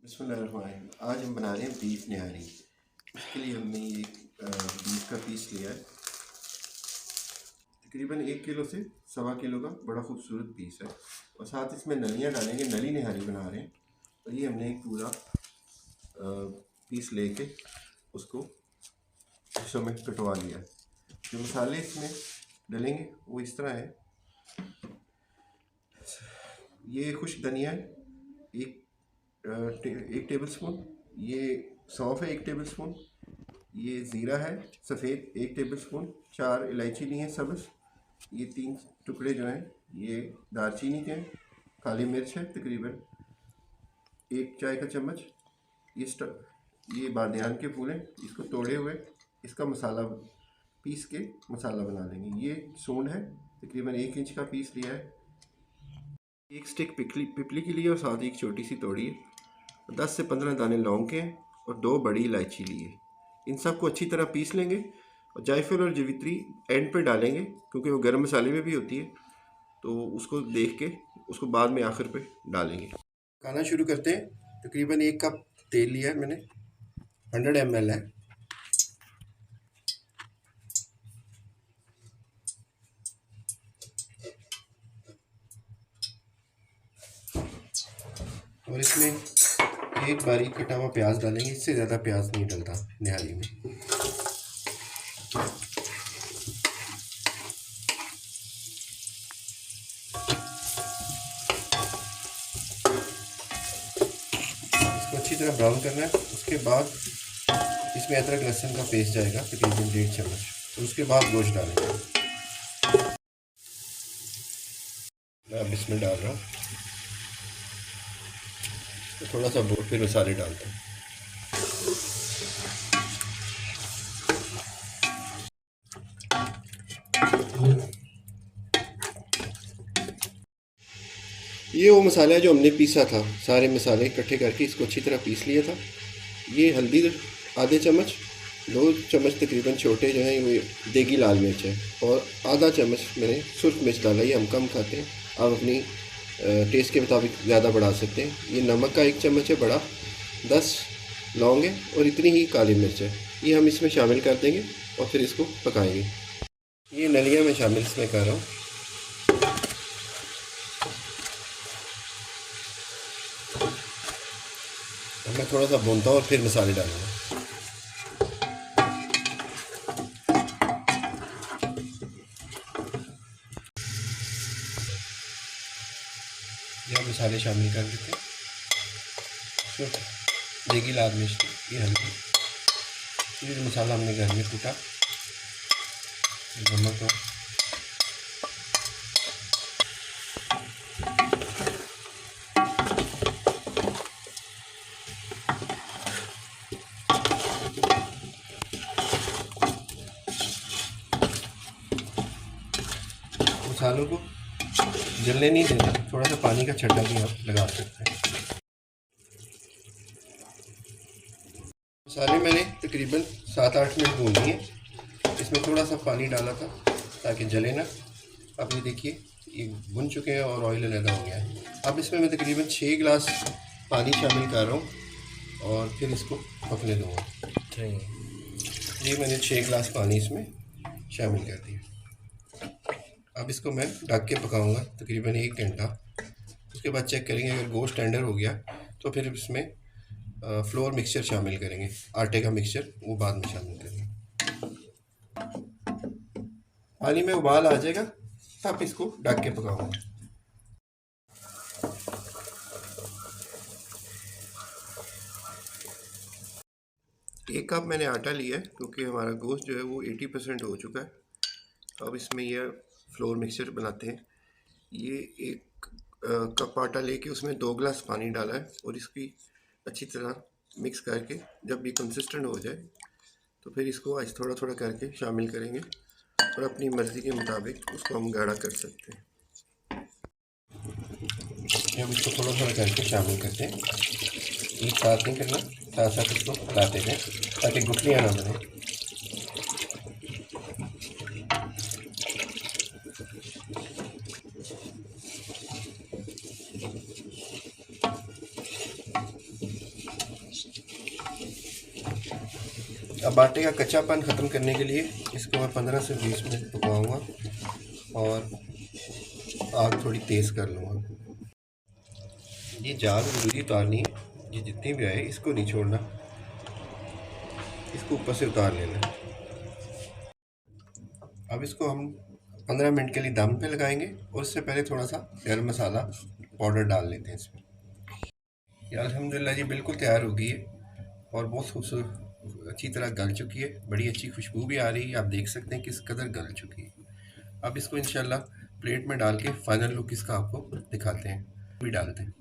बिस्मिल्लाहिर्रहमानिर्रहीम। आज हम बना रहे हैं बीफ निहारी। इसके लिए हमने ये बीफ का पीस लिया है, तकरीबन 1 किलो से 1.25 किलो का बड़ा खूबसूरत पीस है। और साथ इसमें नलियाँ डालेंगे, नली निहारी बना रहे हैं। और ये हमने एक पूरा पीस लेके उसको हिस्सों में कटवा लिया है। जो मसाले इसमें डलेंगे वो इस तरह है। ये खुश्क धनिया है एक टेबल स्पून, ये सौंफ है 1 टेबल स्पून, ये ज़ीरा है सफ़ेद 1 टेबल स्पून, 4 इलायची ली हैं सब्ज़, ये 3 टुकड़े जो हैं ये दालचीनी के हैं, काली मिर्च है तकरीबन 1 चाय का चम्मच, ये बादियान के फूल हैं, इसको तोड़े हुए इसका मसाला पीस के मसाला बना लेंगे। ये सूंड है तकरीबन 1 इंच का पीस लिया है। एक स्टिक पिपली के लिए और साथ ही एक छोटी सी तोड़ी है। 10 से 15 दाने लौंग के हैं और 2 बड़ी इलायची लिए। इन सब को अच्छी तरह पीस लेंगे और जायफल और जवित्री एंड पे डालेंगे क्योंकि वो गरम मसाले में भी होती है, तो उसको देख के उसको बाद में आखिर पे डालेंगे। खाना शुरू करते हैं। तकरीबन 1 कप तेल लिया है मैंने, 100 ml है। और इसमें एक बारीक कटा हुआ प्याज डालेंगे, इससे ज़्यादा प्याज नहीं डलता निहारी में। इसको अच्छी तरह ब्राउन करना है। उसके बाद इसमें अदरक लहसुन का पेस्ट जाएगा तकरीबन 1.5 चम्मच, तो उसके बाद गोश्त डालेंगे। मैं अब इसमें डाल रहा हूँ, तो थोड़ा सा भून फिर मसाले डालते हैं। ये वो मसाला है जो हमने पीसा था, सारे मसाले इकट्ठे करके इसको अच्छी तरह पीस लिया था। ये हल्दी आधे चम्मच, 2 चम्मच तकरीबन छोटे जो हैं वो देगी लाल मिर्च है, और आधा चम्मच मैंने सुर्ख मिर्च डाला। ये हम कम खाते हैं, आप अपनी टेस्ट के मुताबिक ज़्यादा बढ़ा सकते हैं। ये नमक का 1 चम्मच है बड़ा, 10 लौंग है और इतनी ही काली मिर्च है। ये हम इसमें शामिल कर देंगे और फिर इसको पकाएंगे। ये नलियाँ मैं शामिल इसमें कर रहा हूँ। मैं थोड़ा सा भूनता हूँ और फिर मसाले डालूँगा। यह मसाले शामिल कर देते हैं। देगी लाल मिर्च, ये हल्दी, ये मसाला हमने घर में कूटा, नमक हो, मसालों को जलने नहीं देना, थोड़ा सा पानी का छट्टा भी आप लगा सकते हैं। मसाले मैंने तकरीबन 7-8 मिनट भून लिए। इसमें थोड़ा सा पानी डाला था ताकि जले ना। अब ये देखिए ये भुन चुके हैं और ऑयल अलग हो गया है। अब इसमें मैं तकरीबन 6 गिलास पानी शामिल कर रहा हूँ और फिर इसको पकने दूँगा। ये मैंने 6 गिलास पानी इसमें शामिल कर दिया। अब इसको मैं ढक के पकाऊंगा तकरीबन 1 घंटा। उसके बाद चेक करेंगे, अगर गोश्त टेंडर हो गया तो फिर इसमें फ्लोर मिक्सचर शामिल करेंगे, आटे का मिक्सचर, वो बाद में शामिल करेंगे। पानी में उबाल आ जाएगा तब इसको ढक के पकाऊंगा। एक कप मैंने आटा लिया है क्योंकि हमारा गोश्त जो है वो 80% हो चुका है। अब इसमें यह फ्लोर मिक्सचर बनाते हैं। ये 1 कप आटा लेके उसमें 2 गिलास पानी डाला है और इसकी अच्छी तरह मिक्स करके जब ये कंसिस्टेंट हो जाए तो फिर इसको आज थोड़ा थोड़ा करके शामिल करेंगे और अपनी मर्ज़ी के मुताबिक उसको हम गाढ़ा कर सकते हैं। जब इसको थोड़ा थोड़ा करके शामिल करते हैं, एक साथ नहीं करना, साथ साथ इसको हिलाते हैं ताकि गुठलियाँ ना बने। अब आटे का कच्चापन ख़त्म करने के लिए इसको मैं 15 से 20 मिनट पकाऊंगा और आग थोड़ी तेज़ कर लूँगा। ये जाग ज़रूरी उतारनी है, ये जितनी भी आए इसको नहीं छोड़ना, इसको ऊपर से उतार लेना। अब इसको हम 15 मिनट के लिए दम पे लगाएंगे और उससे पहले थोड़ा सा गरम मसाला पाउडर डाल लेते हैं इसमें। ये अल्हम्दुलिल्लाह जी बिल्कुल तैयार हो गई है और बहुत खूबसूरत अच्छी तरह गल चुकी है, बड़ी अच्छी खुशबू भी आ रही है, आप देख सकते हैं किस कदर गल चुकी है। अब इसको इंशाल्लाह प्लेट में डाल के फाइनल लुक इसका आपको दिखाते हैं, भी डालते हैं।